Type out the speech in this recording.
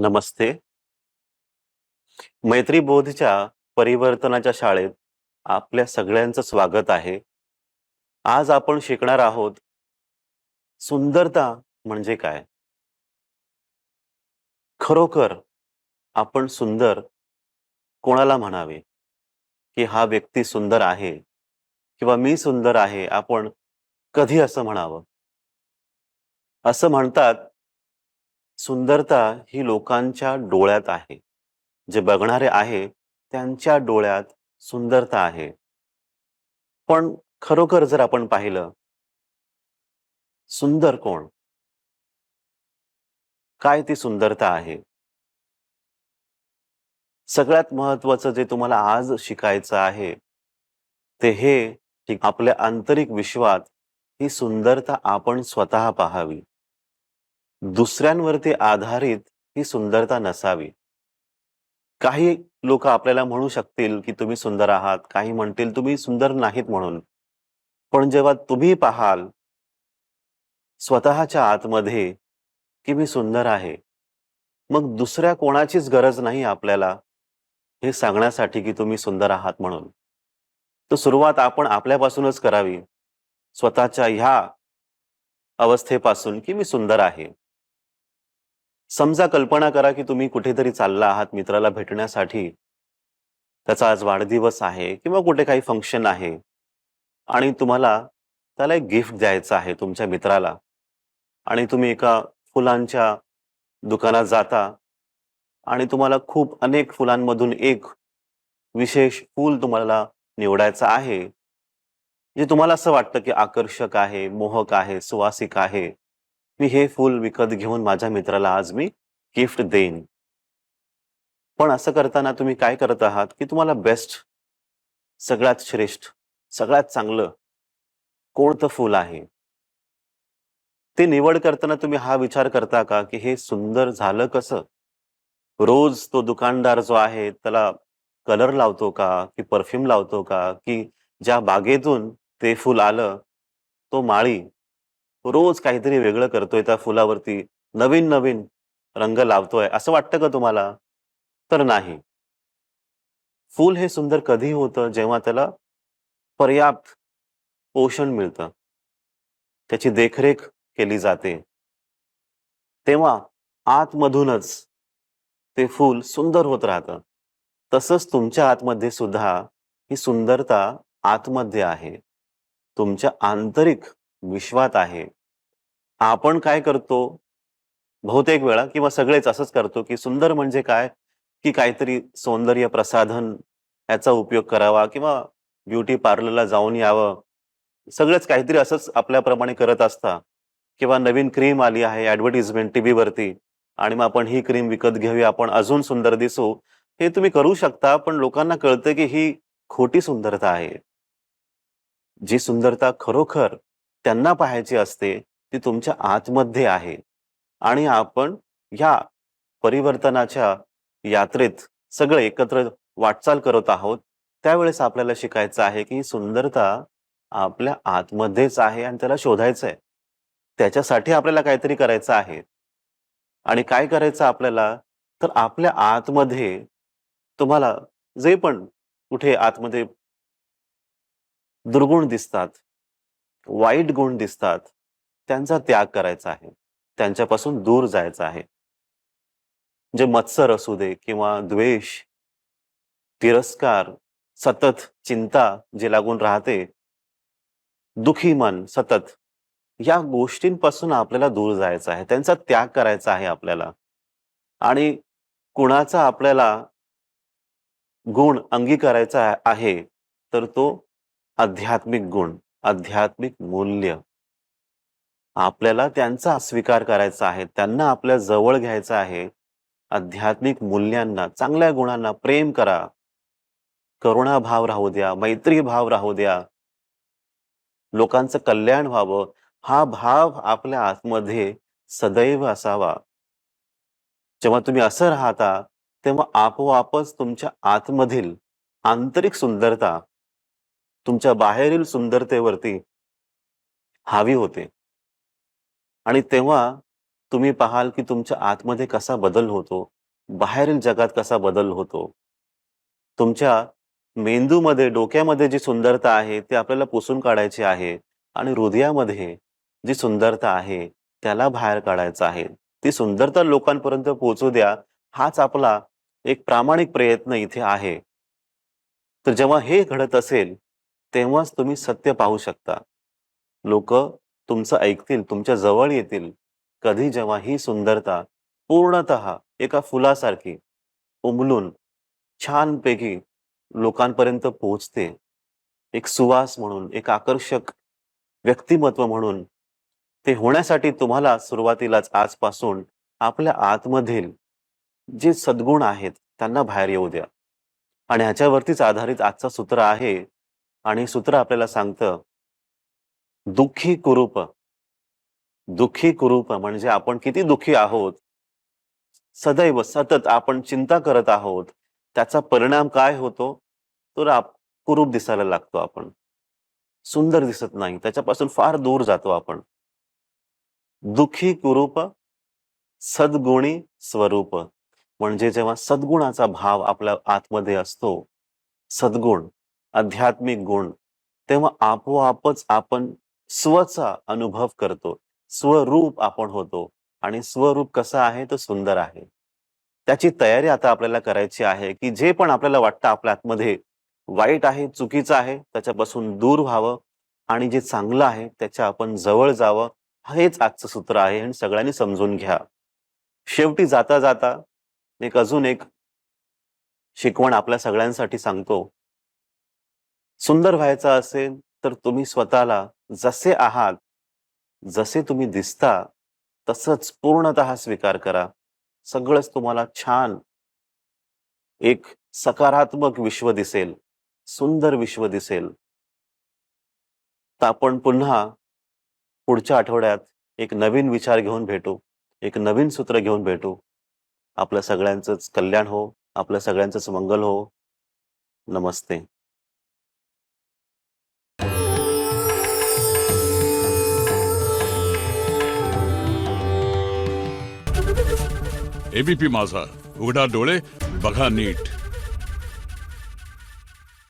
नमस्ते. मैत्रीबोधच्या परिवर्तनाच्या शाळेत आपल्या सगळ्यांचं स्वागत आहे. आज आपण शिकणार आहोत, सुंदरता म्हणजे काय? खरोखर आपण सुंदर कोणाला म्हणावे? की हा व्यक्ती सुंदर आहे किंवा मी सुंदर आहे, आपण कधी असं म्हणावं? असं म्हणतात, सुंदरता ही लोकांच्या डोळ्यात आहे. जे बघणारे आहे, त्यांच्या डोळ्यात सुंदरता आहे. पण खरोखर जर आपण पाहिलं, सुंदर कोण? काय ती सुंदरता आहे? सगळ्यात महत्त्वाचं जे तुम्हाला आज शिकायचं आहे, ते हे की आपल्या आंतरिक विश्वात ही सुंदरता आपण स्वतः पाहावी. दुसऱ्यांवरती आधारित ही सुंदरता नसावी. काही लोकं आपल्याला म्हणू शकतील, की तुम्ही सुंदर आहात, काही म्हणतील तुम्ही सुंदर नाहीत म्हणून. पण जेव्हा तुम्ही पाहाल स्वतःच्या आतमध्ये, की मी सुंदर आहे, मग दुसऱ्या कोणाचीच गरज नाही आपल्याला हे सांगण्यासाठी की तुम्ही सुंदर आहात म्हणून. तर सुरुवात आपण आपल्यापासूनच करावी. स्वतःच्या ह्या अवस्थेपासून की मी सुंदर आहे. समजा कल्पना करा की तुम्ही कुठेतरी चालला आहात मित्राला भेटण्यासाठी. त्याचा आज वाढदिवस आहे किंवा कुठे काही फंक्शन आहे आणि तुम्हाला त्याला एक गिफ्ट द्यायचं आहे तुमच्या मित्राला आणि तुम्ही एका फुलांच्या दुकानात जाता आणि तुम्हाला खूप अनेक फुलांमधून एक विशेष फूल तुम्हाला निवडायचं आहे. जे तुम्हाला असं वाटतं की आकर्षक आहे, मोहक आहे, सुवासिक आहे. मी हे फूल विकत घेऊन माझ्या मित्राला आज मी गिफ्ट देईन. पण असं करताना तुम्ही काय करत आहात, की तुम्हाला बेस्ट, सगळ्यात श्रेष्ठ, सगळ्यात चांगलं कोणतं फूल आहे? ते निवड करताना तुम्ही हा विचार करता का, की हे सुंदर झालं कसं? रोज तो दुकानदार जो आहे त्याला कलर लावतो का? की परफ्यूम लावतो का? की ज्या बागेतून ते फूल आलं, तो माळी रोज काहीतरी वेगळं करतोय त्या फुलावरती, नवीन-नवीन रंग लावतोय, असं वाटतं का तुम्हाला? तर नाही. फूल हे सुंदर कधी होतं, जेव्हा त्याला पर्याप्त पोषण मिळतं. त्याची देखरेख केली जाते. तेव्हा आतमधूनच ते फूल सुंदर होत राहतं. तसंच तुमच्या आतमध्ये सुद्धा ही सुंदरता आतमध्ये आहे. तुमच्या आंतरिक विश्वात आहे. आपण काय करतो बहुतेक वेळा किंवा सगळेच असंच करतो, की सुंदर म्हणजे काय? की काहीतरी सौंदर्य प्रसाधन याचा उपयोग करावा किंवा ब्युटी पार्लरला जाऊन यावं. सगळंच काहीतरी असंच आपल्याप्रमाणे करत असता किंवा नवीन क्रीम आली आहे ॲडव्हर्टाइजमेंट टीव्हीवरती आणि मग आपण ही क्रीम विकत घेऊया, आपण अजून सुंदर दिसू. हे तुम्ही करू शकता, पण लोकांना कळतं की ही खोटी सुंदरता आहे. जी सुंदरता खरोखर त्यांना पाहायची असते, ती तुमच्या आतमध्ये आहे. आणि आपण ह्या परिवर्तनाच्या यात्रेत सगळे एकत्र वाटचाल करत आहोत. त्यावेळेस आपल्याला शिकायचं आहे, की ही सुंदरता आपल्या आतमध्येच आहे आणि त्याला शोधायचं आहे. त्याच्यासाठी आपल्याला काहीतरी करायचं आहे. आणि काय करायचं आपल्याला? तर आपल्या आतमध्ये तुम्हाला जे पण कुठे आतमध्ये दुर्गुण दिसतात, वाईट गुण दिसतात, त्यांचा त्याग करायचा आहे. त्यांच्यापासून दूर जायचं आहे. जे मत्सर असू दे किंवा द्वेष, तिरस्कार, सतत चिंता जी लागून राहते, दुखी मन सतत, या गोष्टींपासून आपल्याला दूर जायचं आहे. त्यांचा त्याग करायचा आहे आपल्याला. आणि कुणाचा आपल्याला गुण अंगीकारायचा आहे, तर तो आध्यात्मिक गुण, आध्यात्मिक मूल्य. आपल्याला त्यांचा स्वीकार करायचा आहे. त्यांना आपल्या जवळ घ्यायचं आहे. आध्यात्मिक मूल्यांना, चांगल्या गुणांना प्रेम करा. करुणाभाव राहू द्या, मैत्री भाव राहू द्या. लोकांचं कल्याण व्हावं, हा भाव आपल्या आतमध्ये सदैव असावा. जेव्हा तुम्ही असं राहता, तेव्हा आपोआपच तुमच्या आतमधील आंतरिक सुंदरता तुमच्या बाहेरील सुंदरतेवरती हावी होते. आणि तेव्हा तुम्ही पाहाल की तुमच्या आतमध्ये कसा बदल होतो, बाहेरील जगात कसा बदल होतो. तुमच्या मेंदूमध्ये, डोक्यामध्ये जी सुंदरता आहे, ती आपल्याला पुसून काढायची आहे आणि हृदयामध्ये जी सुंदरता आहे, त्याला बाहेर काढायचं आहे. ती सुंदरता लोकांपर्यंत पोहोचू द्या, हाच आपला एक प्रामाणिक प्रयत्न इथे आहे. तर जेव्हा हे घडत असेल, तेव्हाच तुम्ही सत्य पाहू शकता. लोकं तुमचं ऐकतील, तुमच्या जवळ येतील. कधी जेव्हा ही सुंदरता पूर्णतः एका फुलासारखी उमलून छानपैकी लोकांपर्यंत पोहोचते. एक सुवास म्हणून, एक आकर्षक व्यक्तिमत्व म्हणून. ते होण्यासाठी तुम्हाला सुरुवातीलाच आजपासून आपल्या आतमधील जे सद्गुण आहेत, त्यांना बाहेर येऊ द्या. आणि ह्याच्यावरतीच आधारित आजचं सूत्र आहे आणि सूत्र आपल्याला सांगतं, दुःखी कुरूप. दुःखी कुरूप म्हणजे आपण किती दुःखी आहोत, सदैव सतत आपण चिंता करत आहोत. त्याचा परिणाम काय होतो? तर कुरूप दिसायला लागतो आपण. सुंदर दिसत नाही. त्याच्यापासून फार दूर जातो आपण. दुःखी कुरूप सद्गुणी स्वरूप. म्हणजे जेव्हा सद्गुणाचा भाव आपल्या आतमध्ये असतो, सद्गुण, आध्यात्मिक गुण, तेव्हा आपोआपच आपण स्वचा अनुभव करतो. स्वरूप आपण होतो आणि स्वरूप कसं आहे तर सुंदर आहे. त्याची तयारी आता आपल्याला करायची आहे, की जे पण आपल्याला वाटतं आपल्या आतमध्ये वाईट आहे, चुकीचं आहे, त्याच्यापासून दूर व्हावं आणि जे चांगलं आहे त्याच्या आपण जवळ जावं. हेच आजचं सूत्र आहे आणि सगळ्यांनी समजून घ्या. शेवटी जाता जाता अजून एक शिकवण आपल्या सगळ्यांसाठी सांगतो. सुंदर व्हायचं असेल तर तुम्ही स्वतःला जसे आहात, जसे तुम्ही दिसता, तसंच पूर्णतः स्वीकार करा. सगळंच तुम्हाला छान एक सकारात्मक विश्व दिसेल, सुंदर विश्व दिसेल. तर आपण पुन्हा पुढच्या आठवड्यात एक नवीन विचार घेऊन भेटू. एक नवीन सूत्र घेऊन भेटू. आपलं सगळ्यांचंच कल्याण हो. आपलं सगळ्यांचंच मंगल हो. नमस्ते. एबीपी माझा, उघडा डोळे बघा नीट.